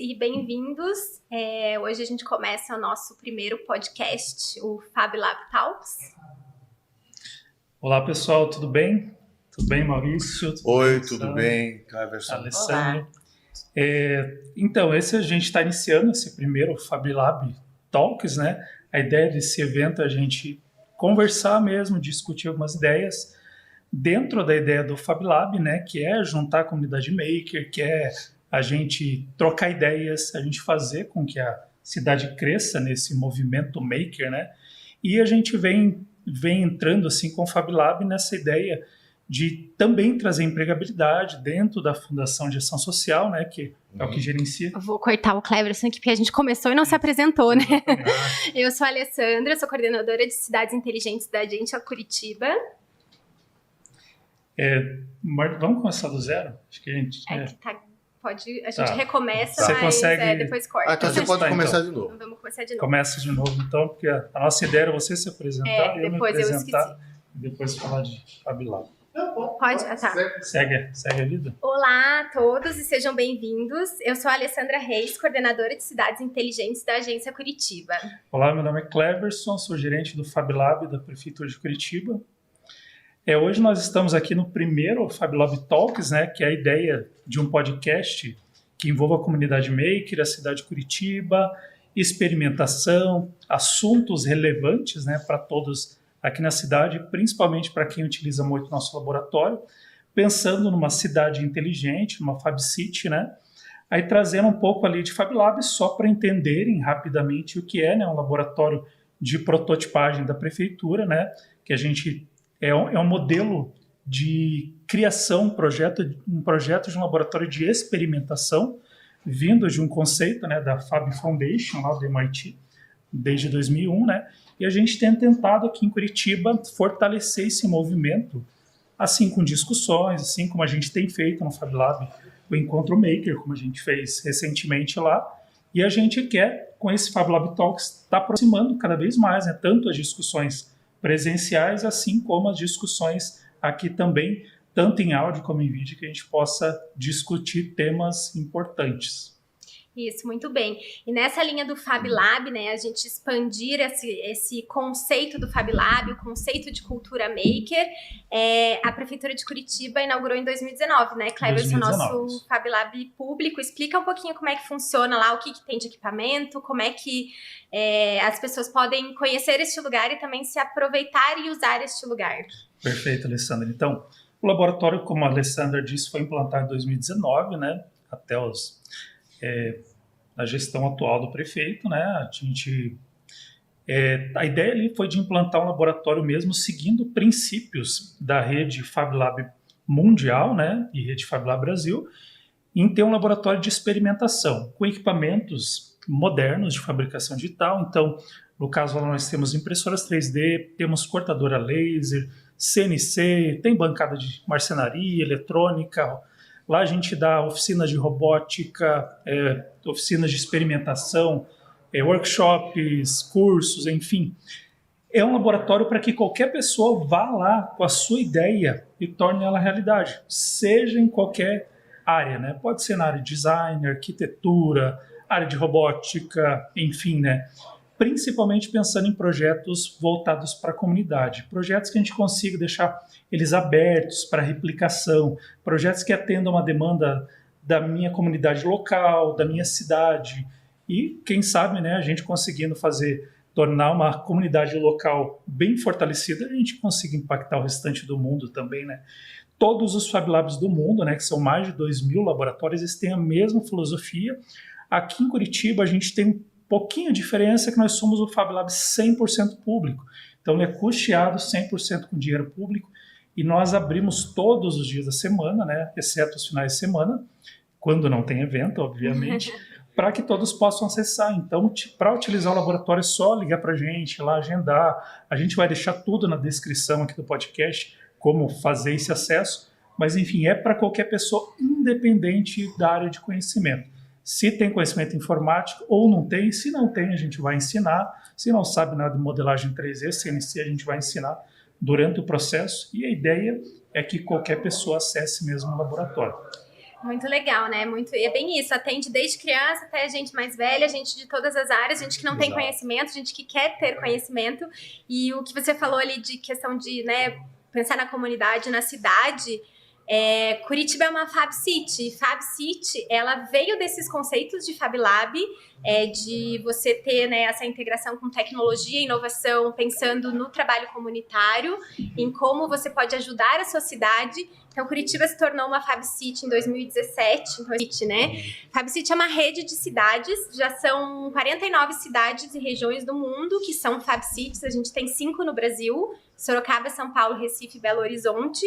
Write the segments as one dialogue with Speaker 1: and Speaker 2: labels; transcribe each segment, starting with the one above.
Speaker 1: e bem-vindos. Hoje a gente começa o nosso primeiro podcast, o FabLab Talks.
Speaker 2: Olá, pessoal, tudo bem? Tudo bem, Maurício?
Speaker 3: Oi, tudo bem, Cleverson?
Speaker 2: Alessandro. Então, a gente está iniciando esse primeiro FabLab Talks, né? A ideia desse evento é a gente conversar mesmo, discutir algumas ideias dentro da ideia do FabLab, né? Que é juntar a comunidade maker, que é a gente trocar ideias, a gente fazer com que a cidade cresça nesse movimento maker, né? E a gente vem entrando assim com o FabLab nessa ideia de também trazer empregabilidade dentro da Fundação de Ação Social, né, que é o que gerencia.
Speaker 1: Eu vou cortar o Cleverson aqui, porque a gente começou e não se apresentou, né? Eu sou a Alessandra, sou coordenadora de Cidades Inteligentes da Agência Curitiba.
Speaker 2: Vamos começar do zero? Acho que a gente...
Speaker 1: A gente recomeça,
Speaker 2: Você
Speaker 1: mas
Speaker 2: consegue...
Speaker 1: depois corta.
Speaker 3: Então você pode começar de novo.
Speaker 1: Então vamos começar de novo.
Speaker 2: Começa de novo, então, porque a nossa ideia era você se apresentar, eu me apresentar e depois falar de FabLab.
Speaker 1: Pode? Tá.
Speaker 2: Segue a vida.
Speaker 1: Olá a todos e sejam bem-vindos. Eu sou a Alessandra Reis, coordenadora de Cidades Inteligentes da Agência Curitiba.
Speaker 2: Olá, meu nome é Cleverson, sou gerente do FabLab da Prefeitura de Curitiba. Hoje nós estamos aqui no primeiro FabLab Talks, né, que é a ideia de um podcast que envolva a comunidade maker, a cidade de Curitiba, experimentação, assuntos relevantes, né, para todos aqui na cidade, principalmente para quem utiliza muito nosso laboratório, pensando numa cidade inteligente, numa FabCity, né? Aí trazendo um pouco ali de FabLab só para entenderem rapidamente o que é, né, um laboratório de prototipagem da prefeitura, né? Que a gente é um modelo de criação, um projeto de um laboratório de experimentação vindo de um conceito, né, da Fab Foundation, lá do MIT, desde 2001, né? E a gente tem tentado aqui em Curitiba fortalecer esse movimento, assim com discussões, assim como a gente tem feito no FabLab, o Encontro Maker, como a gente fez recentemente lá. E a gente quer, com esse FabLab Talks, estar aproximando cada vez mais, né, tanto as discussões presenciais, assim como as discussões aqui também, tanto em áudio como em vídeo, que a gente possa discutir temas importantes.
Speaker 1: Isso, muito bem. E nessa linha do FabLab, né, a gente expandir esse conceito do FabLab, o conceito de cultura maker, a Prefeitura de Curitiba inaugurou em 2019, né, Cleverson, nosso FabLab público. Explica um pouquinho como é que funciona lá, o que tem de equipamento, como é que as pessoas podem conhecer este lugar e também se aproveitar e usar este lugar.
Speaker 2: Perfeito, Alessandra. Então, o laboratório, como a Alessandra disse, foi implantado em 2019, né, até na gestão atual do prefeito, né? A ideia ali foi de implantar um laboratório mesmo seguindo princípios da rede FabLab mundial, né? E rede FabLab Brasil, em ter um laboratório de experimentação com equipamentos modernos de fabricação digital. Então, no caso lá nós temos impressoras 3D, temos cortadora laser, CNC, tem bancada de marcenaria, eletrônica. Lá a gente dá oficinas de robótica, oficinas de experimentação, workshops, cursos, enfim. É um laboratório para que qualquer pessoa vá lá com a sua ideia e torne ela realidade, seja em qualquer área, né? Pode ser na área de design, arquitetura, área de robótica, enfim, né? Principalmente pensando em projetos voltados para a comunidade, projetos que a gente consiga deixar eles abertos para replicação, projetos que atendam uma demanda da minha comunidade local, da minha cidade, e quem sabe, né, a gente conseguindo tornar uma comunidade local bem fortalecida, a gente consiga impactar o restante do mundo também, né? Todos os FabLabs do mundo, né, que são mais de 2.000 laboratórios, eles têm a mesma filosofia. Aqui em Curitiba a gente tem pouquinho diferença que nós somos o FabLab 100% público. Então, ele é custeado 100% com dinheiro público e nós abrimos todos os dias da semana, né, exceto os finais de semana, quando não tem evento, obviamente, para que todos possam acessar. Então, para utilizar o laboratório é só ligar para a gente, lá agendar. A gente vai deixar tudo na descrição aqui do podcast, como fazer esse acesso, mas, enfim, é para qualquer pessoa independente da área de conhecimento. Se tem conhecimento informático ou não tem, se não tem, a gente vai ensinar. Se não sabe nada de modelagem 3D, CNC, a gente vai ensinar durante o processo. E a ideia é que qualquer pessoa acesse mesmo o laboratório.
Speaker 1: Muito legal, né? É bem isso, atende desde criança até gente mais velha, gente de todas as áreas, gente que não tem conhecimento, gente que quer ter conhecimento. E o que você falou ali de questão de, né, pensar na comunidade, na cidade, Curitiba é uma Fab City. Fab City, ela veio desses conceitos de Fab Lab, de você ter, né, essa integração com tecnologia e inovação, pensando no trabalho comunitário, em como você pode ajudar a sua cidade. Então, Curitiba se tornou uma Fab City em 2017, né? Fab City é uma rede de cidades, já são 49 cidades e regiões do mundo que são Fab Cities, a gente tem 5 no Brasil, Sorocaba, São Paulo, Recife e Belo Horizonte.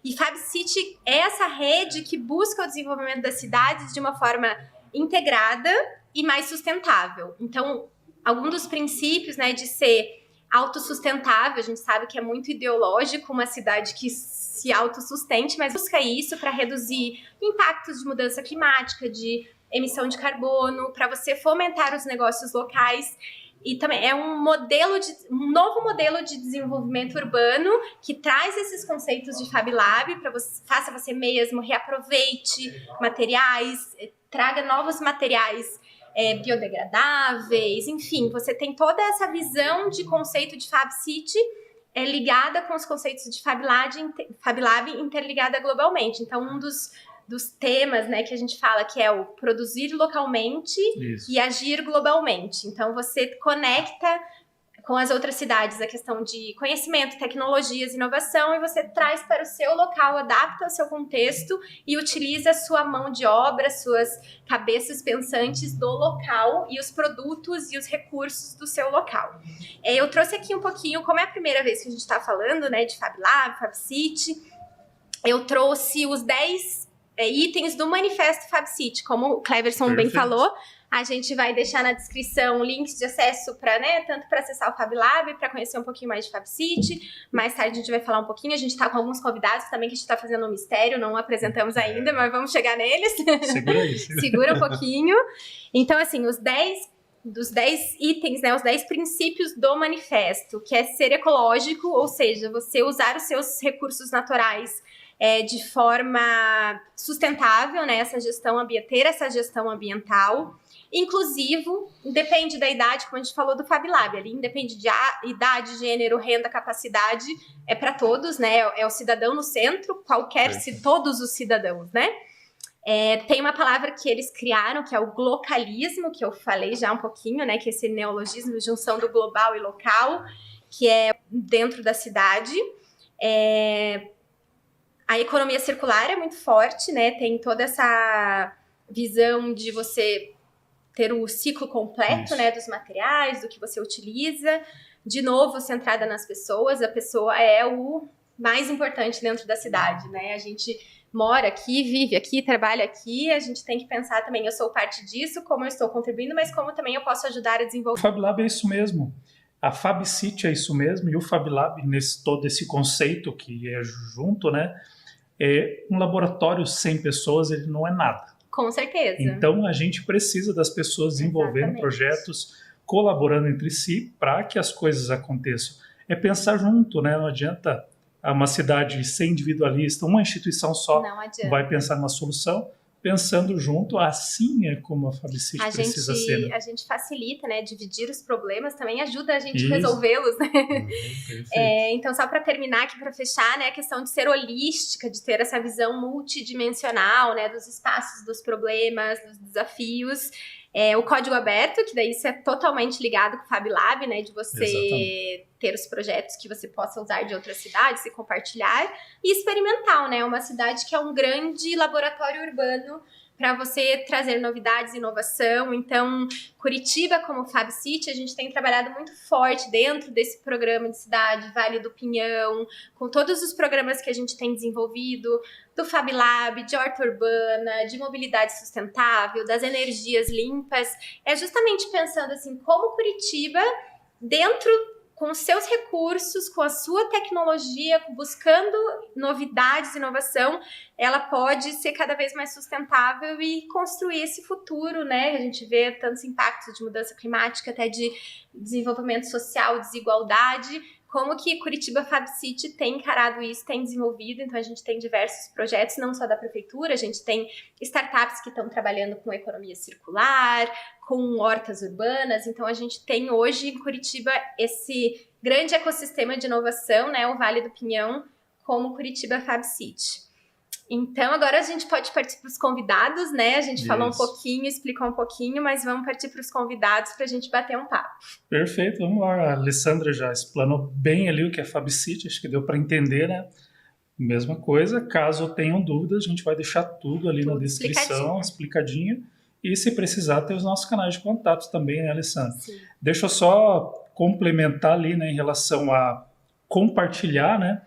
Speaker 1: E Fab City é essa rede que busca o desenvolvimento das cidades de uma forma integrada e mais sustentável. Então, algum dos princípios, né, de ser autossustentável, a gente sabe que é muito ideológico uma cidade que se autossustente, mas busca isso para reduzir impactos de mudança climática, de emissão de carbono, para você fomentar os negócios locais. E também é um novo modelo de desenvolvimento urbano que traz esses conceitos de Fab Lab para faça você mesmo, reaproveite materiais, traga novos materiais biodegradáveis, enfim, você tem toda essa visão de conceito de Fab City ligada com os conceitos de Fab Lab interligada globalmente. Então, um dos temas, né, que a gente fala que é o produzir localmente e agir globalmente. Então, você conecta com as outras cidades a questão de conhecimento, tecnologias, inovação, e você traz para o seu local, adapta ao seu contexto e utiliza a sua mão de obra, suas cabeças pensantes do local e os produtos e os recursos do seu local. Eu trouxe aqui um pouquinho, como é a primeira vez que a gente está falando, né, de Fab Lab, Fab City, eu trouxe os 10 itens do Manifesto Fab City, como o Cleverson bem falou. A gente vai deixar na descrição links de acesso para, né, tanto para acessar o Fab Lab, para conhecer um pouquinho mais de Fab City. Mais tarde a gente vai falar um pouquinho. A gente está com alguns convidados também que a gente está fazendo um mistério, não apresentamos ainda, mas vamos chegar neles.
Speaker 2: Segura aí.
Speaker 1: Segura um pouquinho. Então, assim, dos 10 itens, né, os 10 princípios do manifesto, que é ser ecológico, ou seja, você usar os seus recursos naturais de forma sustentável, né, ter essa gestão ambiental. Inclusivo, depende da idade, como a gente falou do Fab Lab, ali independe de idade, gênero, renda, capacidade, é para todos, né? É o cidadão no centro, todos os cidadãos, né? Tem uma palavra que eles criaram, que é o glocalismo, que eu falei já um pouquinho, né? Que é esse neologismo, junção do global e local, que é dentro da cidade. A economia circular é muito forte, né? Tem toda essa visão de você ter o ciclo completo, né, dos materiais, do que você utiliza. De novo, centrada nas pessoas. A pessoa é o mais importante dentro da cidade, né? A gente mora aqui, vive aqui, trabalha aqui. A gente tem que pensar também, eu sou parte disso, como eu estou contribuindo, mas como também eu posso ajudar a desenvolver.
Speaker 2: O Fab Lab é isso mesmo. A Fab City é isso mesmo. E o Fab Lab, todo esse conceito que é junto, né? Um laboratório sem pessoas, ele não é nada.
Speaker 1: Com certeza.
Speaker 2: Então, a gente precisa das pessoas desenvolvendo projetos, colaborando entre si para que as coisas aconteçam. É pensar junto, né? Não adianta uma cidade ser individualista, uma instituição só vai pensar numa solução. Pensando junto, assim é como a Fab City precisa ser. Né?
Speaker 1: A gente facilita, né? Dividir os problemas também ajuda a gente a resolvê-los, né? Então, só para terminar aqui, para fechar, né? A questão de ser holística, de ter essa visão multidimensional, né? Dos espaços, dos problemas, dos desafios. O código aberto, que daí isso é totalmente ligado com o Fab Lab, né? De você ter os projetos que você possa usar de outras cidades e compartilhar. E experimental, né? Uma cidade que é um grande laboratório urbano para você trazer novidades e inovação. Então, Curitiba, como Fab City, a gente tem trabalhado muito forte dentro desse programa de cidade, Vale do Pinhão, com todos os programas que a gente tem desenvolvido, do Fab Lab, de horta urbana, de mobilidade sustentável, das energias limpas. É justamente pensando assim, como Curitiba, com os seus recursos, com a sua tecnologia, buscando novidades, inovação, ela pode ser cada vez mais sustentável e construir esse futuro, né? A gente vê tantos impactos de mudança climática, até de desenvolvimento social, desigualdade, como que Curitiba Fab City tem encarado isso, tem desenvolvido. Então a gente tem diversos projetos, não só da prefeitura, a gente tem startups que estão trabalhando com economia circular, com hortas urbanas. Então a gente tem hoje em Curitiba esse grande ecossistema de inovação, né, o Vale do Pinhão, como Curitiba Fab City. Então, agora a gente pode partir para os convidados, né? A gente falou um pouquinho, explicou um pouquinho, mas vamos partir para os convidados para a gente bater um papo.
Speaker 2: Perfeito, vamos lá. A Alessandra já explanou bem ali o que é Fab City, acho que deu para entender, né? Mesma coisa, caso tenham dúvidas, a gente vai deixar tudo ali na descrição, explicadinho. E se precisar, tem os nossos canais de contato também, né, Alessandra?
Speaker 1: Sim.
Speaker 2: Deixa eu só complementar ali, né, em relação a compartilhar, né?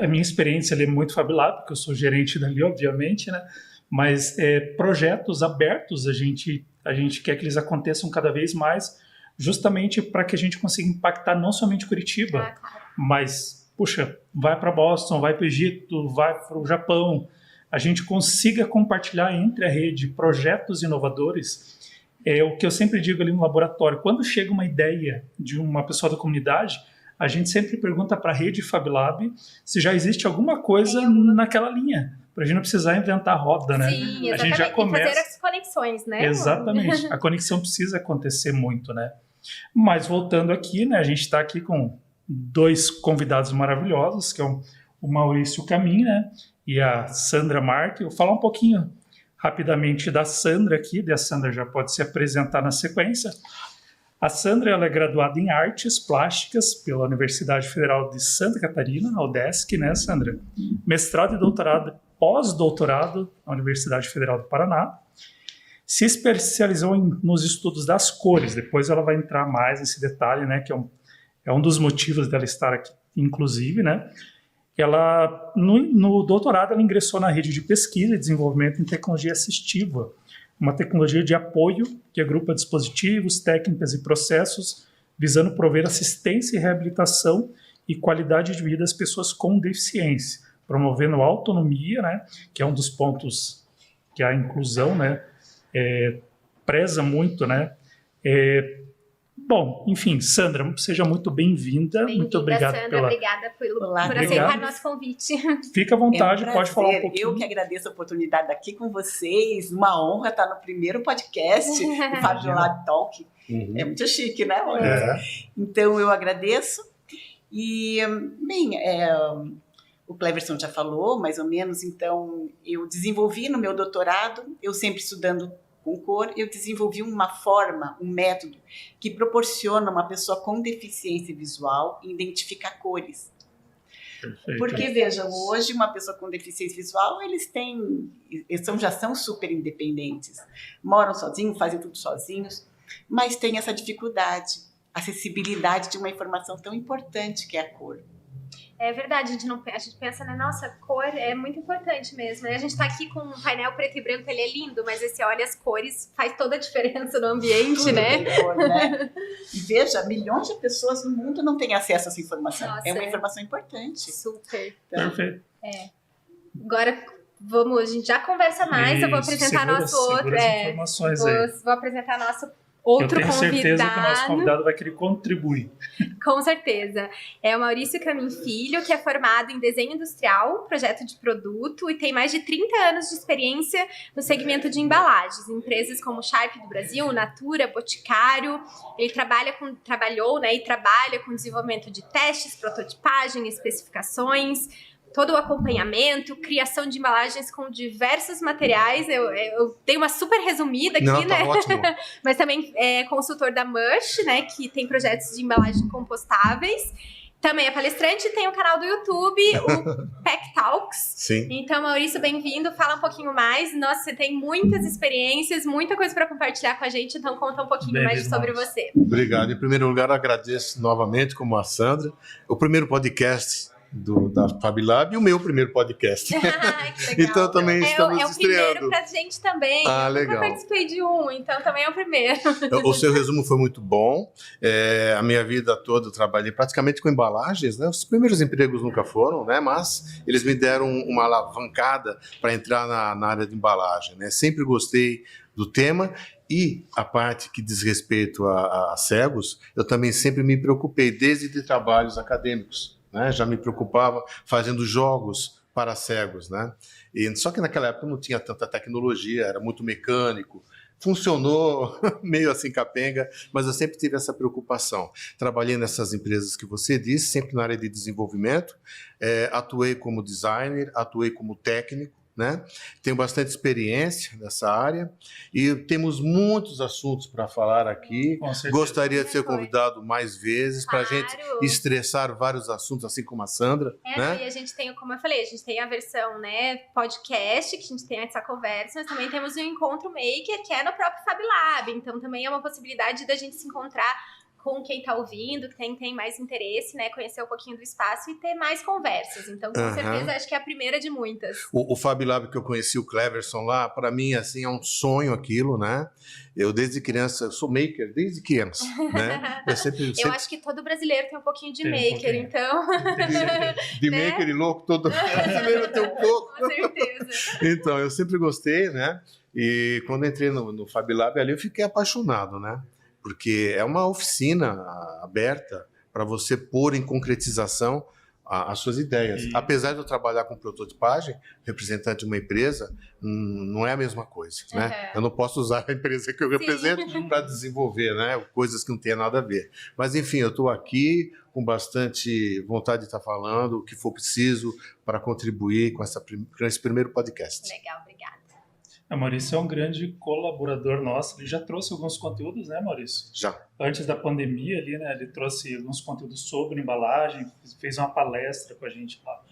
Speaker 2: A minha experiência ali é muito Fab Lab, porque eu sou gerente dali, obviamente, né? Mas projetos abertos a gente quer que eles aconteçam cada vez mais, justamente para que a gente consiga impactar não somente Curitiba, mas, puxa, vai para Boston, vai para o Egito, vai para o Japão, a gente consiga compartilhar entre a rede projetos inovadores. É o que eu sempre digo ali no laboratório, quando chega uma ideia de uma pessoa da comunidade, a gente sempre pergunta para a rede Fab Lab se já existe alguma coisa naquela linha, para a gente não precisar inventar a roda, né?
Speaker 1: Sim, exatamente.
Speaker 2: A gente já começa...
Speaker 1: E fazer as conexões, né?
Speaker 2: Exatamente. A conexão precisa acontecer muito, né? Mas voltando aqui, né? A gente está aqui com dois convidados maravilhosos, que é o Maurício Camin, né? E a Sandra Marque. Eu vou falar um pouquinho rapidamente da Sandra aqui, a Sandra já pode se apresentar na sequência. A Sandra ela é graduada em Artes Plásticas pela Universidade Federal de Santa Catarina, a UDESC, né, Sandra? Mestrado e doutorado, pós-doutorado na Universidade Federal do Paraná. Se especializou nos estudos das cores, depois ela vai entrar mais nesse detalhe, né, que é um dos motivos dela estar aqui, inclusive, né? Ela, no doutorado, ela ingressou na rede de pesquisa e desenvolvimento em tecnologia assistiva, uma tecnologia de apoio que agrupa dispositivos, técnicas e processos visando prover assistência e reabilitação e qualidade de vida às pessoas com deficiência, promovendo a autonomia, né, que é um dos pontos que a inclusão, né, preza muito, né. Bom, enfim, Sandra, seja muito bem-vinda. Muito obrigado,
Speaker 1: Sandra, obrigada por aceitar nosso convite.
Speaker 2: Fica à vontade, pode falar um pouquinho.
Speaker 4: Eu que agradeço a oportunidade de estar aqui com vocês. Uma honra estar no primeiro podcast do Fab Lab Talk. É muito chique, né? Então, eu agradeço. E, bem, o Cleverson já falou, mais ou menos. Então, eu desenvolvi no meu doutorado, eu sempre estudando com cor, eu desenvolvi uma forma, um método que proporciona uma pessoa com deficiência visual identificar cores.
Speaker 2: Perfeito.
Speaker 4: Porque, vejam, hoje uma pessoa com deficiência visual, já são super independentes, moram sozinhos, fazem tudo sozinhos, mas tem essa dificuldade, acessibilidade de uma informação tão importante que é a cor.
Speaker 1: É verdade, a gente pensa, né, nossa, cor é muito importante mesmo. A gente tá aqui com um painel preto e branco, ele é lindo, mas você olha as cores, faz toda a diferença no ambiente,
Speaker 4: tudo
Speaker 1: né?
Speaker 4: Tem cor, né? E veja, milhões de pessoas no mundo não têm acesso a essa informação.
Speaker 1: Nossa,
Speaker 4: é uma informação importante.
Speaker 1: Super.
Speaker 2: Então, perfeito.
Speaker 1: Agora, a gente já conversa mais, eu vou apresentar vou apresentar nosso outro convidado.
Speaker 2: Eu tenho certeza que o nosso convidado vai querer contribuir.
Speaker 1: Com certeza. É o Maurício Camin Filho, que é formado em desenho industrial, projeto de produto e tem mais de 30 anos de experiência no segmento de embalagens, em empresas como Sharp do Brasil, Natura, Boticário. Ele trabalhou, né, e trabalha com desenvolvimento de testes, prototipagem, especificações, todo o acompanhamento, criação de embalagens com diversos materiais. Eu dei uma super resumida aqui,
Speaker 3: né?
Speaker 1: Tá
Speaker 3: ótimo.
Speaker 1: Mas também é consultor da Mush, né? Que tem projetos de embalagem compostáveis. Também é palestrante e tem o canal do YouTube, o Pack Talks.
Speaker 3: Sim.
Speaker 1: Então, Maurício, bem-vindo. Fala um pouquinho mais. Nossa, você tem muitas experiências, muita coisa para compartilhar com a gente. Então, conta um pouquinho mais sobre você.
Speaker 3: Obrigado. Em primeiro lugar, eu agradeço novamente, como a Sandra, o primeiro podcast da Fab Lab e o meu primeiro podcast.
Speaker 1: Que legal.
Speaker 3: Então também estamos estreando.
Speaker 1: É o primeiro pra gente também.
Speaker 3: Legal.
Speaker 1: Eu participei de então também é o primeiro.
Speaker 3: O seu resumo foi muito bom. A minha vida toda eu trabalhei praticamente com embalagens, né? Os primeiros empregos nunca foram, né? Mas eles me deram uma alavancada para entrar na área de embalagem, né? Sempre gostei do tema E a parte que diz respeito a cegos, eu também sempre me preocupei, desde de trabalhos acadêmicos, né? Já me preocupava fazendo jogos para cegos, né? Só que naquela época não tinha tanta tecnologia, era muito mecânico. Funcionou meio assim capenga, mas eu sempre tive essa preocupação. Trabalhei nessas empresas que você disse, sempre na área de desenvolvimento, atuei como designer, atuei como técnico, né? Tenho bastante experiência nessa área e temos muitos assuntos para falar aqui. Gostaria de ser convidado mais vezes para a gente estressar vários assuntos, assim como a Sandra. Né?
Speaker 1: E a gente tem, como eu falei, a gente tem a versão, né, podcast, que a gente tem essa conversa, mas também temos o Encontro Maker, que é no próprio Fab Lab. Então também é uma possibilidade da gente se encontrar com quem está ouvindo, quem tem mais interesse, né, conhecer um pouquinho do espaço e ter mais conversas. Então, com certeza, acho que é a primeira de muitas.
Speaker 3: O Fab Lab que eu conheci, o Cleverson lá, para mim, assim, é um sonho aquilo, né? Eu, desde criança, eu sou maker, desde criança, né? Eu
Speaker 1: acho que todo brasileiro tem um pouquinho de maker, então...
Speaker 3: De né? Maker e louco, todo brasileiro tem um pouco.
Speaker 1: Com certeza.
Speaker 3: Então, eu sempre gostei, né? E quando entrei no Fab Lab ali, eu fiquei apaixonado, né? Porque é uma oficina aberta para você pôr em concretização as suas ideias. E... apesar de eu trabalhar com prototipagem, representante de uma empresa, não é a mesma coisa, né? Eu não posso usar a empresa que eu represento para desenvolver, né? Coisas que não tem nada a ver. Mas, enfim, eu estou aqui com bastante vontade de estar falando o que for preciso para contribuir com esse primeiro podcast.
Speaker 1: Legal, obrigada.
Speaker 2: A Maurício é um grande colaborador nosso. Ele já trouxe alguns conteúdos, né, Maurício?
Speaker 3: Já.
Speaker 2: Antes da pandemia ali, né, ele trouxe alguns conteúdos sobre embalagem, fez uma palestra com a gente lá.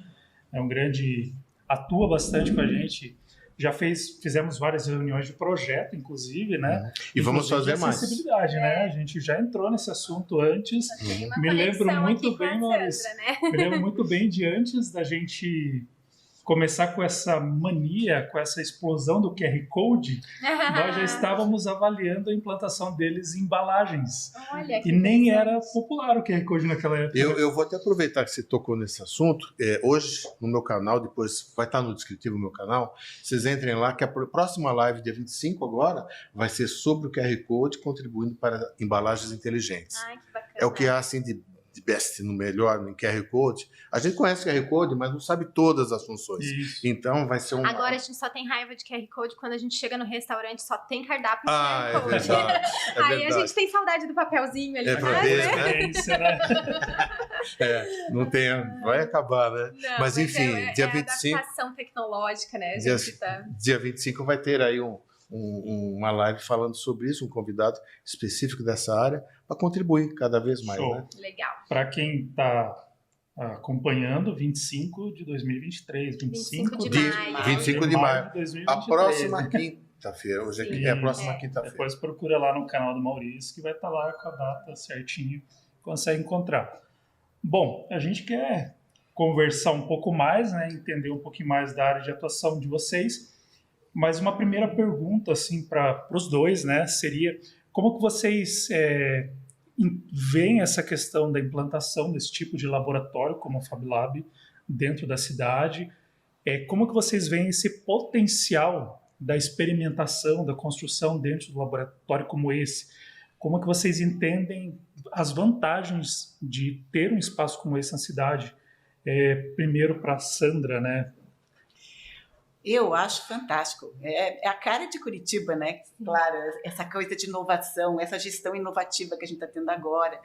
Speaker 2: É um grande... atua bastante com a gente. Já fizemos várias reuniões de projeto, inclusive, né?
Speaker 3: E vamos fazer mais.
Speaker 2: Acessibilidade, né? A gente já entrou nesse assunto antes. Me lembro muito bem, Maurício. Né? Me lembro muito bem de antes da gente começar com essa mania, com essa explosão do QR Code, nós já estávamos avaliando a implantação deles em embalagens.
Speaker 1: Olha,
Speaker 2: e nem era popular o QR Code naquela época.
Speaker 3: Eu vou até aproveitar que você tocou nesse assunto. Hoje, no meu canal, depois vai estar no descritivo do meu canal, vocês entrem lá, que a próxima live, dia 25 agora, vai ser sobre o QR Code contribuindo para embalagens inteligentes.
Speaker 1: Ai, que bacana.
Speaker 3: É o que há, assim, de best, no melhor, no QR Code. A gente conhece o QR Code, mas não sabe todas as funções. Isso. Então vai ser um...
Speaker 1: Agora a gente só tem raiva de QR Code quando a gente chega no restaurante, só tem cardápio no
Speaker 3: QR Code.
Speaker 1: É verdade. Aí a gente tem saudade do papelzinho ali.
Speaker 3: Pra ver, né? Não tem... Vai acabar, né?
Speaker 1: Não,
Speaker 3: mas enfim, dia 25...
Speaker 1: adaptação tecnológica, né?
Speaker 3: Dia 25 vai ter aí uma live falando sobre isso, um convidado específico dessa área, para contribuir cada vez mais. Né?
Speaker 1: Legal.
Speaker 2: Para quem está acompanhando, 25 de 2023, 25
Speaker 3: de maio. A próxima quinta-feira, hoje aqui é a próxima quinta-feira.
Speaker 2: Depois procura lá no canal do Maurício, que vai estar lá com a data certinho, consegue encontrar. Bom, a gente quer conversar um pouco mais, né, entender um pouquinho mais da área de atuação de vocês, mas uma primeira pergunta assim, para os dois, né, seria como que vocês veem essa questão da implantação desse tipo de laboratório como o Fab Lab dentro da cidade? Como que vocês veem esse potencial da experimentação, da construção dentro do laboratório como esse? Como que vocês entendem as vantagens de ter um espaço como esse na cidade? Primeiro para a Sandra, né?
Speaker 4: Eu acho fantástico. É a cara de Curitiba, né? Claro, essa coisa de inovação, essa gestão inovativa que a gente está tendo agora.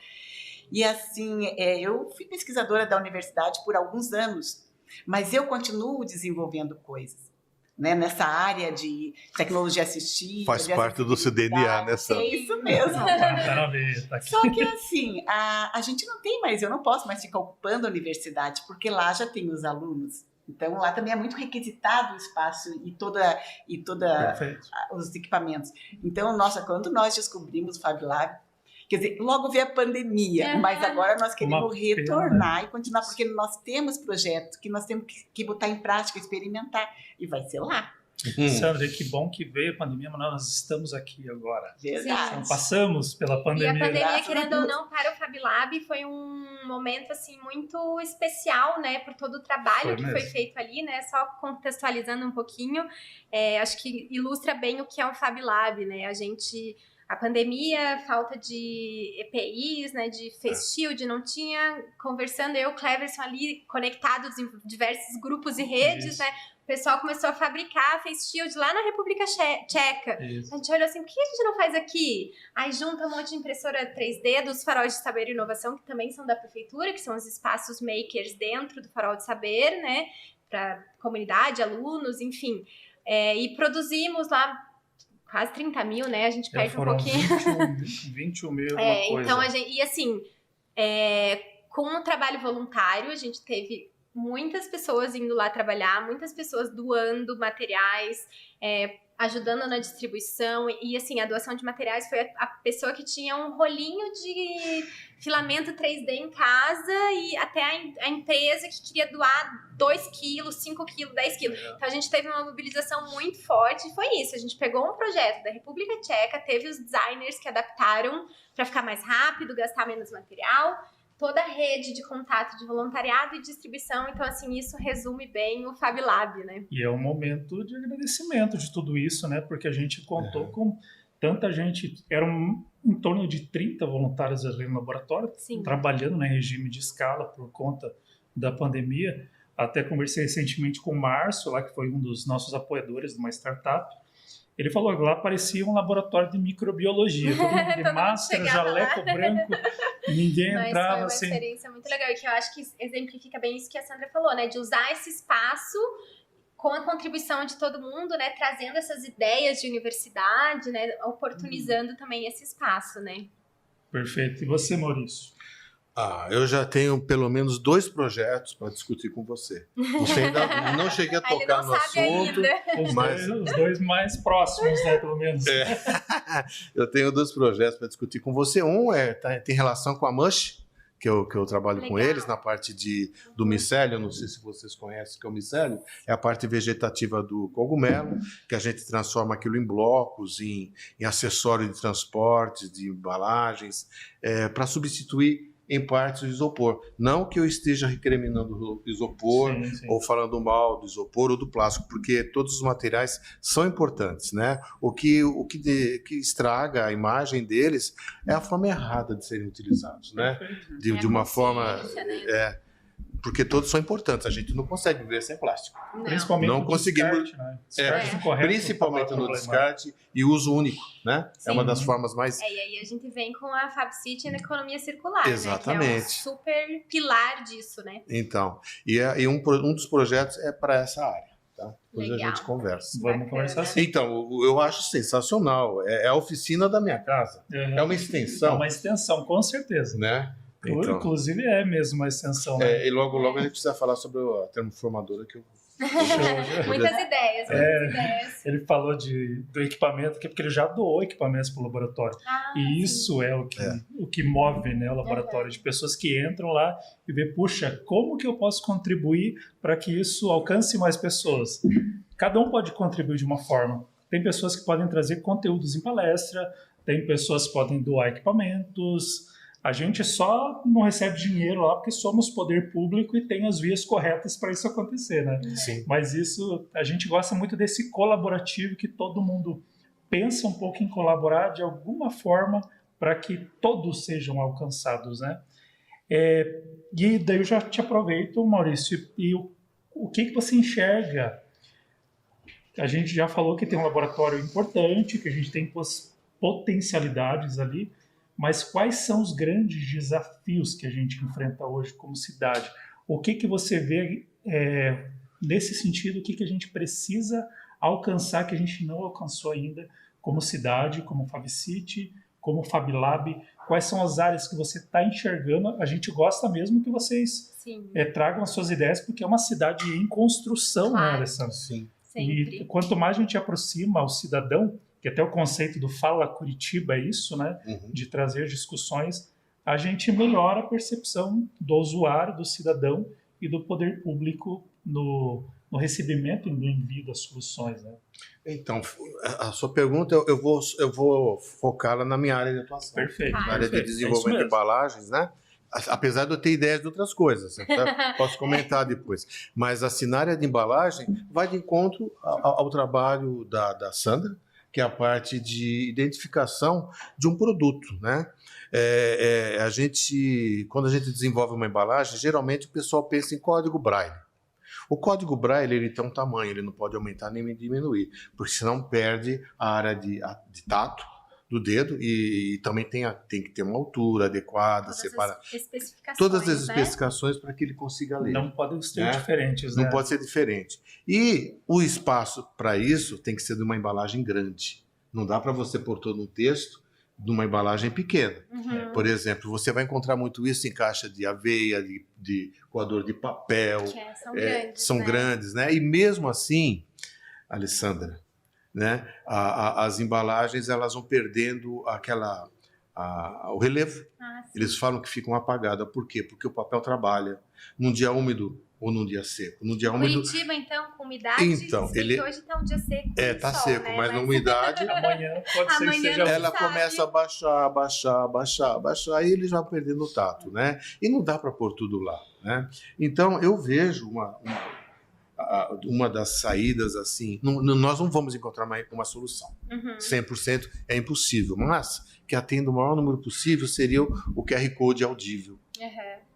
Speaker 4: E assim, eu fui pesquisadora da universidade por alguns anos, mas eu continuo desenvolvendo coisas, né? Nessa área de tecnologia assistiva.
Speaker 3: Faz parte do seu DNA, né, Sandra?
Speaker 4: É isso mesmo.
Speaker 2: Tá aqui.
Speaker 4: Só que assim, a gente não tem mais, eu não posso mais ficar ocupando a universidade, porque lá já tem os alunos. Então, lá também é muito requisitado o espaço e toda os equipamentos. Então, quando nós descobrimos o Fab Lab, quer dizer, logo veio a pandemia, mas agora nós queremos retornar e continuar, porque nós temos projetos que nós temos que botar em prática, experimentar, e vai ser lá.
Speaker 2: Sandra, que bom que veio a pandemia, mas nós estamos aqui agora.
Speaker 4: Verdade.
Speaker 2: Então, passamos pela pandemia.
Speaker 1: E a pandemia,
Speaker 4: Graças
Speaker 1: querendo
Speaker 4: a
Speaker 1: ou
Speaker 4: Deus.
Speaker 1: não, para o FabLab foi um momento assim muito especial, né, por todo o trabalho que foi feito ali, né, só contextualizando um pouquinho, acho que ilustra bem o que é um FabLab, né, a pandemia, falta de EPIs, né, de face shield, não tinha, conversando eu e o Cleverson ali, conectados em diversos grupos e redes, né, o pessoal começou a fabricar face shield lá na República Tcheca.
Speaker 2: Isso.
Speaker 1: A gente olhou assim, por que a gente não faz aqui? Aí junta um monte de impressora 3D dos faróis de saber e inovação, que também são da prefeitura, que são os espaços makers dentro do farol de saber, né, para comunidade, alunos, enfim. E produzimos lá quase 30 mil, né, a gente perde um pouquinho.
Speaker 2: 21 mil, uma coisa.
Speaker 1: Então, e assim, com o trabalho voluntário, a gente teve muitas pessoas indo lá trabalhar, muitas pessoas doando materiais, ajudando na distribuição, e assim, a doação de materiais foi a pessoa que tinha um rolinho de filamento 3D em casa e até a empresa que queria doar 2 quilos, 5 quilos, 10 quilos. Então a gente teve uma mobilização muito forte e foi isso, a gente pegou um projeto da República Tcheca, teve os designers que adaptaram para ficar mais rápido, gastar menos material, toda a rede de contato de voluntariado e distribuição, então assim, isso resume bem o FabLab, né?
Speaker 2: E é um momento de agradecimento de tudo isso, né? Porque a gente contou com tanta gente, eram em torno de 30 voluntários ali no laboratório, trabalhando em regime de escala por conta da pandemia. Até conversei recentemente com o Márcio, lá que foi um dos nossos apoiadores de uma startup. Ele falou que lá parecia um laboratório de microbiologia, todo mundo de máscara, jaleco branco, ninguém entrava
Speaker 1: assim. Foi uma experiência muito legal e que eu acho que exemplifica bem isso que a Sandra falou, né? De usar esse espaço com a contribuição de todo mundo, né? Trazendo essas ideias de universidade, né? Oportunizando também esse espaço, né?
Speaker 2: Perfeito. E você, Maurício?
Speaker 3: Eu já tenho pelo menos 2 projetos para discutir com você. Você ainda não cheguei a tocar no assunto, mas
Speaker 2: os dois mais próximos, né, pelo menos.
Speaker 3: Eu tenho 2 projetos para discutir com você. Um tem relação com a Mush, que eu trabalho com eles na parte do micélio. Não sei se vocês conhecem o que é o micélio. É a parte vegetativa do cogumelo, que a gente transforma aquilo em blocos, em acessório de transporte, de embalagens, para substituir em parte o isopor. Não que eu esteja recriminando o isopor ou falando mal do isopor ou do plástico, porque todos os materiais são importantes, né? O que estraga a imagem deles é a forma errada de serem utilizados, né? De uma forma...
Speaker 1: né?
Speaker 3: Porque todos são importantes, a gente não consegue viver sem plástico.
Speaker 2: Principalmente
Speaker 3: não
Speaker 2: no
Speaker 3: conseguimos,
Speaker 2: descarte, né? Descarte incorreto,
Speaker 3: principalmente no descarte e uso único, né? É uma das formas mais...
Speaker 1: E aí a gente vem com a FabCity na economia circular,
Speaker 3: exatamente,
Speaker 1: né? Que é um super pilar disso, né?
Speaker 3: Então, e um dos projetos é para essa área, tá? Depois a gente conversa.
Speaker 2: Vamos conversar sim.
Speaker 3: Então, eu acho sensacional, é a oficina da minha casa, é uma extensão.
Speaker 2: É uma extensão, com certeza.
Speaker 3: Né? Então,
Speaker 2: inclusive é mesmo uma extensão. Né?
Speaker 3: E logo a gente precisa falar sobre a termoformadora que eu...
Speaker 1: Muitas ideias.
Speaker 2: Ele falou do equipamento, porque ele já doou equipamentos para o laboratório. E isso é o que move, né, o laboratório, de pessoas que entram lá e vê, puxa, como que eu posso contribuir para que isso alcance mais pessoas? Cada um pode contribuir de uma forma. Tem pessoas que podem trazer conteúdos em palestra, tem pessoas que podem doar equipamentos. A gente só não recebe dinheiro lá porque somos poder público e tem as vias corretas para isso acontecer, né?
Speaker 3: Sim.
Speaker 2: Mas isso, a gente gosta muito desse colaborativo, que todo mundo pensa um pouco em colaborar de alguma forma para que todos sejam alcançados, né? E daí eu já te aproveito, Maurício, e o que você enxerga? A gente já falou que tem um laboratório importante, que a gente tem potencialidades ali, mas quais são os grandes desafios que a gente enfrenta hoje como cidade? O que você vê nesse sentido? O que a gente precisa alcançar que a gente não alcançou ainda como cidade, como FabCity, como FabLab? Quais são as áreas que você está enxergando? A gente gosta mesmo que vocês tragam as suas ideias, porque é uma cidade em construção, né, Alessandra?
Speaker 3: Sim.
Speaker 1: Sempre.
Speaker 2: E quanto mais a gente aproxima ao cidadão, que até o conceito do Fala Curitiba é isso, né? De trazer discussões, a gente melhora a percepção do usuário, do cidadão e do poder público no recebimento e no envio das soluções, né?
Speaker 3: Então, a sua pergunta, eu vou focá-la na minha área de atuação.
Speaker 2: Perfeito.
Speaker 3: Na área de
Speaker 2: Perfeito.
Speaker 3: desenvolvimento de embalagens, né? Apesar de eu ter ideias de outras coisas, posso comentar depois. Mas assim, na área de embalagem, vai de encontro ao trabalho da Sandra, que é a parte de identificação de um produto, né? Quando a gente desenvolve uma embalagem, geralmente o pessoal pensa em código Braille. O código Braille, ele tem um tamanho, ele não pode aumentar nem diminuir, porque senão perde a área de tato do dedo e também tem que ter uma altura adequada, todas as especificações para que ele consiga ler.
Speaker 2: Não podem ser diferentes, né?
Speaker 3: Não pode ser diferente. E o espaço para isso tem que ser de uma embalagem grande. Não dá para você pôr todo um texto de uma embalagem pequena.
Speaker 1: Uhum.
Speaker 3: Por exemplo, você vai encontrar muito isso em caixa de aveia, de coador de papel.
Speaker 1: São
Speaker 3: grandes, né? E mesmo assim, Alessandra, né? As embalagens elas vão perdendo o relevo. Eles falam que ficam apagadas. Por quê? Porque o papel trabalha num dia úmido ou num dia seco. Num dia úmido,
Speaker 1: Curitiba, então, com umidade,
Speaker 3: ele
Speaker 1: hoje está um dia seco.
Speaker 3: Tá
Speaker 1: sol,
Speaker 3: seco,
Speaker 1: né?
Speaker 3: mas na umidade
Speaker 2: amanhã pode ser que seja
Speaker 3: ela começa a baixar, e ele já perdendo o tato, né? E não dá para pôr tudo lá, né? Então eu vejo uma das saídas assim, nós não vamos encontrar uma solução. 100% é impossível, mas que atenda o maior número possível seria o QR Code audível.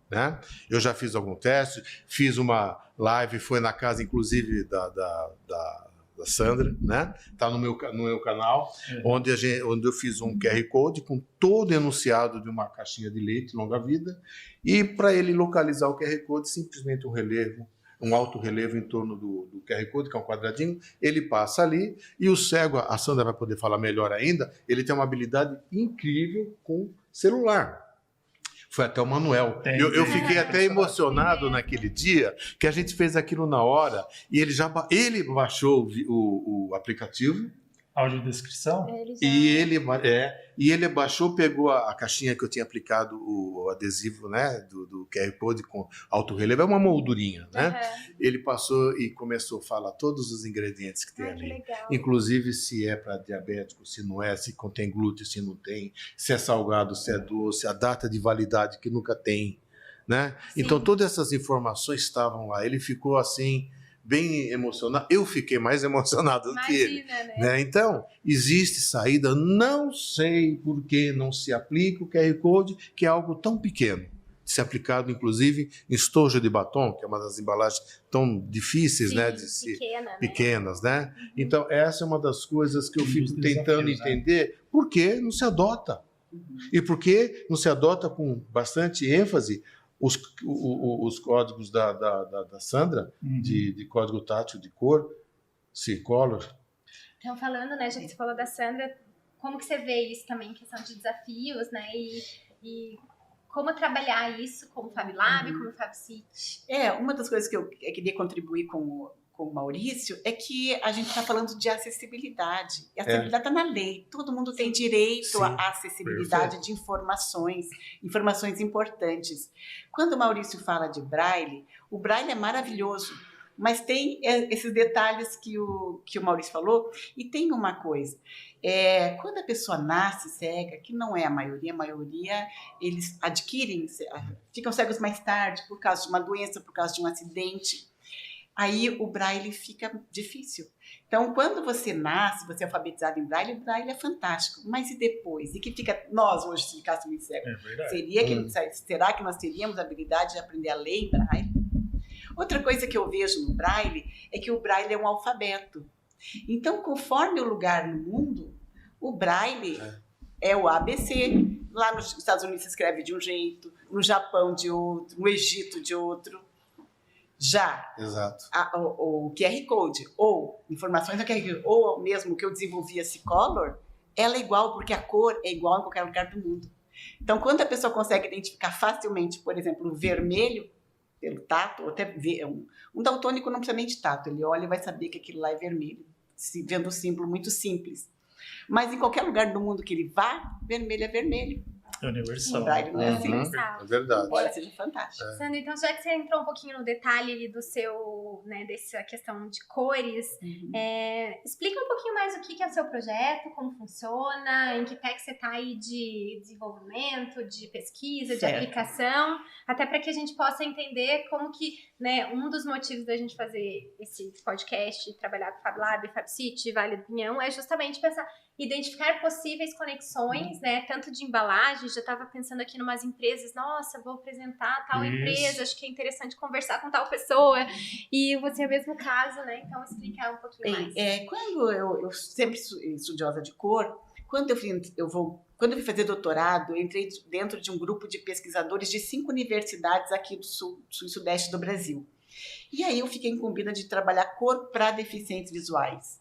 Speaker 3: Né? Eu já fiz algum teste, fiz uma live, foi na casa inclusive da Sandra, né? Tá no meu canal, onde eu fiz um QR Code com todo enunciado de uma caixinha de leite longa-vida, e para ele localizar o QR Code, simplesmente um alto relevo em torno do QR Code, que é um quadradinho, ele passa ali, e o cego, a Sandra vai poder falar melhor ainda, ele tem uma habilidade incrível com celular. Foi até o Manuel. Eu fiquei até emocionado naquele dia, que a gente fez aquilo na hora, e ele baixou o aplicativo.
Speaker 2: Audiodescrição?
Speaker 3: E ele baixou, pegou a caixinha que eu tinha aplicado o adesivo, né, do QR Code com alto relevo, é uma moldurinha, né? Ele passou e começou a falar todos os ingredientes que tem ali.
Speaker 1: Legal.
Speaker 3: Inclusive se é para diabético, se não é, se contém glúten, se não tem, se é salgado, se é doce, a data de validade que nunca tem, né?
Speaker 1: Sim.
Speaker 3: Então todas essas informações estavam lá. Ele ficou assim bem emocionado. Eu fiquei mais emocionado do que ele. Né? Então, existe saída. Não sei por que não se aplica o QR Code, que é algo tão pequeno. De ser aplicado, inclusive, em estojo de batom, que é uma das embalagens tão difíceis, né, de ser pequenas, né? Então, essa é uma das coisas que eu fico tentando entender. Por que não se adota? E por que não se adota com bastante ênfase os códigos da Sandra, de código tátil de cor, C-Color.
Speaker 1: Então, falando, né, já que você falou da Sandra, como que você vê isso também, questão de desafios, né, e como trabalhar isso como FabLab, como FabCity?
Speaker 4: Uma das coisas que eu queria contribuir com o Maurício é que a gente está falando de acessibilidade. E a acessibilidade está na lei. Todo mundo tem direito à acessibilidade de informações importantes. Quando o Maurício fala de Braille, o Braille é maravilhoso, mas tem esses detalhes que o Maurício falou, e tem uma coisa. Quando a pessoa nasce cega, que não é a maioria eles ficam cegos mais tarde por causa de uma doença, por causa de um acidente. Aí o Braille fica difícil. Então, quando você nasce, você é alfabetizado em Braille, o Braille é fantástico. Mas e depois? E que fica nós hoje, se ficássemos cegos? Será que nós teríamos a habilidade de aprender a ler em Braille? Outra coisa que eu vejo no Braille é que o Braille é um alfabeto. Então, conforme o lugar no mundo, o Braille é o ABC. Lá nos Estados Unidos se escreve de um jeito, no Japão de outro, no Egito de outro. Já o QR Code, ou informações do QR Code, ou mesmo que eu desenvolvi esse C-Color, ela é igual, porque a cor é igual em qualquer lugar do mundo. Então, quando a pessoa consegue identificar facilmente, por exemplo, o vermelho, pelo tato, ou até um daltônico não precisa nem de tato, ele olha e vai saber que aquilo lá é vermelho, vendo um símbolo muito simples. Mas em qualquer lugar do mundo que ele vá, vermelho é vermelho.
Speaker 2: É universal.
Speaker 4: O Braille não é assim.
Speaker 1: Universal.
Speaker 3: É verdade.
Speaker 4: Embora seja fantástico.
Speaker 1: Sandro, então já que você entrou um pouquinho no detalhe ali do seu, né, dessa questão de cores, explica um pouquinho mais o que é o seu projeto, como funciona, em que pé que você está aí de desenvolvimento, de pesquisa, de aplicação, até para que a gente possa entender como que, né, um dos motivos da gente fazer esse podcast, trabalhar com Fab Lab, Fab City, Vale do Pinhão, é justamente pensar, identificar possíveis conexões, né, tanto de embalagem, já estava pensando aqui em umas empresas, nossa, vou apresentar tal empresa, acho que é interessante conversar com tal pessoa, e você é o mesmo caso, né, então explicar um pouquinho mais.
Speaker 4: Quando eu sempre sou estudiosa de cor, quando eu fui fazer doutorado, eu entrei dentro de um grupo de pesquisadores de 5 universidades aqui do sul e sudeste do Brasil. E aí eu fiquei incumbida de trabalhar cor para deficientes visuais.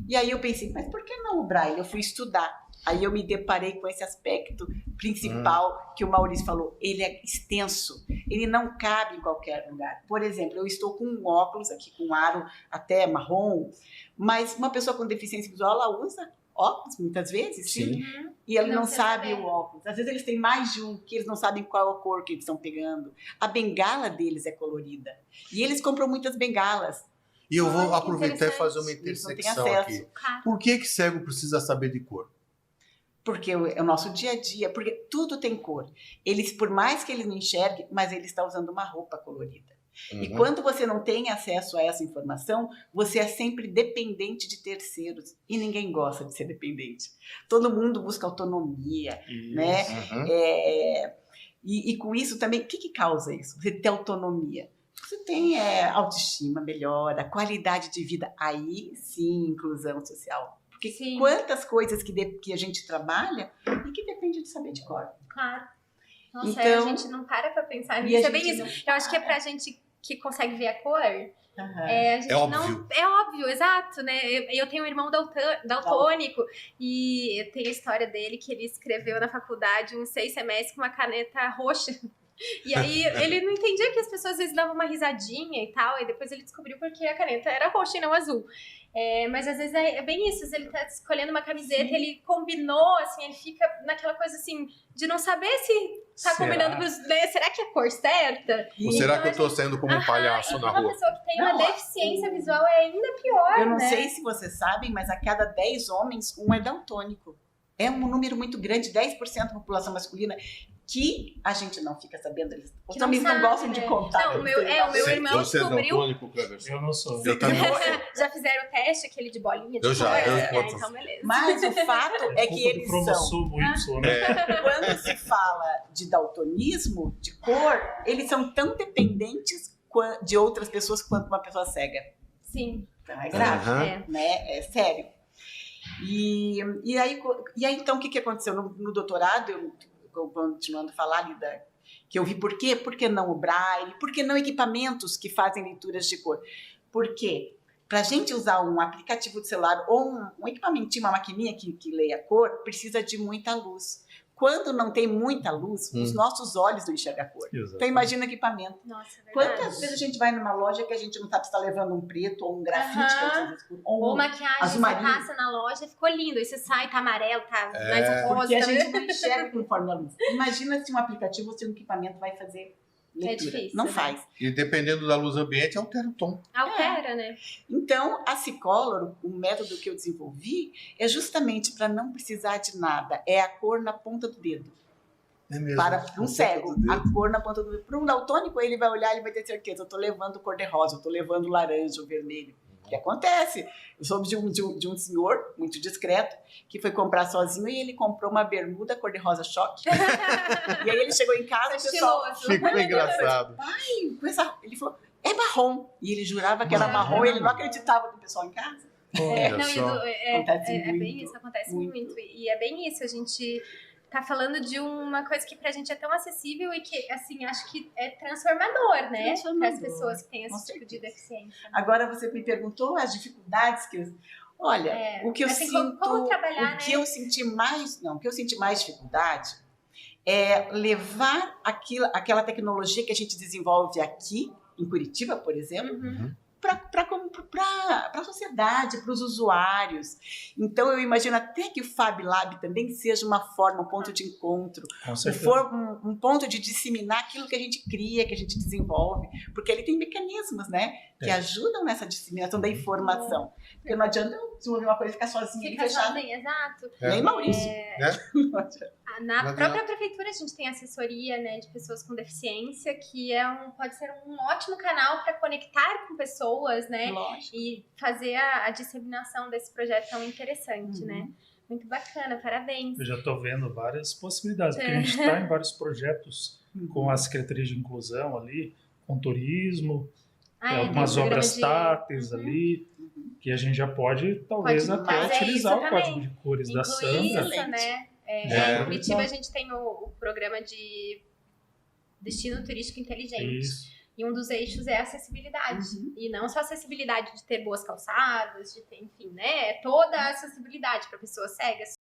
Speaker 4: E aí eu pensei, mas por que não o Braille? Eu fui estudar. Aí eu me deparei com esse aspecto principal que o Maurício falou. Ele é extenso, ele não cabe em qualquer lugar. Por exemplo, eu estou com um óculos aqui, com um aro até marrom, mas uma pessoa com deficiência visual, ela usa óculos muitas vezes, sim. E ela não sabe o óculos. Às vezes eles têm mais de um, que eles não sabem qual a cor que eles estão pegando. A bengala deles é colorida. E eles compram muitas bengalas.
Speaker 3: E eu vou aproveitar e fazer uma intersecção aqui. Por que cego precisa saber de cor?
Speaker 4: Porque é o nosso dia a dia, porque tudo tem cor. Eles, por mais que eles não enxerguem, mas ele está usando uma roupa colorida. E quando você não tem acesso a essa informação, você é sempre dependente de terceiros. E ninguém gosta de ser dependente. Todo mundo busca autonomia, né? E com isso também, o que causa isso? Você ter autonomia. Você tem autoestima melhora, qualidade de vida. Aí sim, inclusão social. Porque quantas coisas que a gente trabalha e que depende de saber de cor.
Speaker 1: Claro. Nossa,
Speaker 4: então,
Speaker 1: a gente não para pra pensar nisso. É bem isso. Eu acho que é pra gente que consegue ver a cor. A gente
Speaker 3: óbvio.
Speaker 1: É óbvio, exato, né? Eu tenho um irmão daltônico e tem a história dele que ele escreveu na faculdade uns 6 semestres com uma caneta roxa. E aí ele não entendia que as pessoas às vezes davam uma risadinha e tal, e depois ele descobriu porque a caneta era roxa e não azul. Mas às vezes é bem isso, ele tá escolhendo uma camiseta, ele combinou, assim, ele fica naquela coisa assim, de não saber se tá combinando, né? Será que é a cor certa?
Speaker 3: Ou será que eu tô saindo como um palhaço na rua?
Speaker 1: Uma pessoa que tem uma deficiência visual é ainda pior,
Speaker 4: eu não sei se vocês sabem, mas a cada 10 homens, um é daltônico. É um número muito grande, 10% da população masculina, que a gente não fica sabendo. Os homens não gostam de contar.
Speaker 1: Não, o meu irmão
Speaker 3: você
Speaker 1: descobriu...
Speaker 3: é daltônico,
Speaker 2: Eu não sou.
Speaker 3: Eu também não sou.
Speaker 1: Já fizeram o teste, aquele de bolinha de
Speaker 3: Eu já,
Speaker 1: cor? Então beleza.
Speaker 4: Mas o fato é que eles são...
Speaker 2: Y, né?
Speaker 4: Quando se fala de daltonismo, de cor, eles são tão dependentes de outras pessoas quanto uma pessoa cega.
Speaker 1: Sim.
Speaker 4: Então é grave, né? É sério. E aí então, o que aconteceu? No doutorado, eu continuando a falar ali que eu vi por quê? Por que não o Braille? Por que não equipamentos que fazem leituras de cor? Por quê? Para a gente usar um aplicativo de celular ou um equipamentinho, uma maquininha que leia a cor, precisa de muita luz. Quando não tem muita luz, os nossos olhos não enxergam a cor.
Speaker 2: Exatamente.
Speaker 4: Então imagina equipamento.
Speaker 1: Nossa, é verdade.
Speaker 4: Quantas vezes a gente vai numa loja que a gente não sabe se está levando um preto ou um grafite, que é escuro,
Speaker 1: ou maquiagem, você passa na loja, ficou lindo. Aí você sai, tá amarelo, tá mais rosa.
Speaker 4: Porque a gente não enxerga conforme a luz. Imagina se um aplicativo ou se um equipamento vai fazer leitura.
Speaker 1: É difícil,
Speaker 4: não
Speaker 1: né?
Speaker 4: faz.
Speaker 3: E dependendo da luz ambiente, altera o tom.
Speaker 1: Altera, né?
Speaker 4: Então, a Cicolor, o método que eu desenvolvi, é justamente para não precisar de nada. É a cor na ponta do dedo.
Speaker 3: É mesmo.
Speaker 4: Para um cego, a cor na ponta do dedo. Para um daltônico, ele vai olhar e vai ter certeza. Eu estou levando cor-de-rosa, eu estou levando laranja ou vermelho. O que acontece? Eu soube de um senhor, muito discreto, que foi comprar sozinho e ele comprou uma bermuda cor-de-rosa choque. E aí ele chegou em casa e o pessoal...
Speaker 3: Ficou engraçado.
Speaker 4: Pai, ele falou, é marrom. E ele jurava que era marrom e ele não acreditava no pessoal em casa.
Speaker 1: É bem isso, acontece muito. E é bem isso, a gente... tá falando de uma coisa que pra gente é tão acessível e que, assim, acho que é transformador, né? Para as pessoas que têm esse tipo de deficiência.
Speaker 4: Agora você me perguntou as dificuldades que eu... Olha, o que eu
Speaker 1: assim,
Speaker 4: sinto...
Speaker 1: como trabalhar,
Speaker 4: o que eu senti mais dificuldade é levar aquela tecnologia que a gente desenvolve aqui, em Curitiba, por exemplo, para para a sociedade, para os usuários. Então, eu imagino até que o Fab Lab também seja uma forma, um ponto de encontro, um ponto de disseminar aquilo que a gente cria, que a gente desenvolve, porque ele tem mecanismos, né, que ajudam nessa disseminação da informação. Porque não adianta eu desenvolver uma coisa e ficar sozinha e fechada.
Speaker 1: Exato.
Speaker 4: Nem Maurício.
Speaker 1: Na própria prefeitura a gente tem assessoria, né, de pessoas com deficiência, que pode ser um ótimo canal para conectar com pessoas, né?
Speaker 4: Lógico.
Speaker 1: E fazer a disseminação desse projeto tão interessante, né? Muito bacana, parabéns.
Speaker 2: Eu já estou vendo várias possibilidades, porque a gente está em vários projetos com a Secretaria de Inclusão ali, com turismo, algumas obras táteis ali, que a gente já pode, talvez, até utilizar o código de cores da Sandra.
Speaker 1: Isso, né? Em Curitiba a gente tem o programa de destino turístico inteligente.
Speaker 2: Isso.
Speaker 1: E um dos eixos é a acessibilidade. E não só a acessibilidade de ter boas calçadas, de ter, enfim, né? Toda a acessibilidade para pessoas cegas,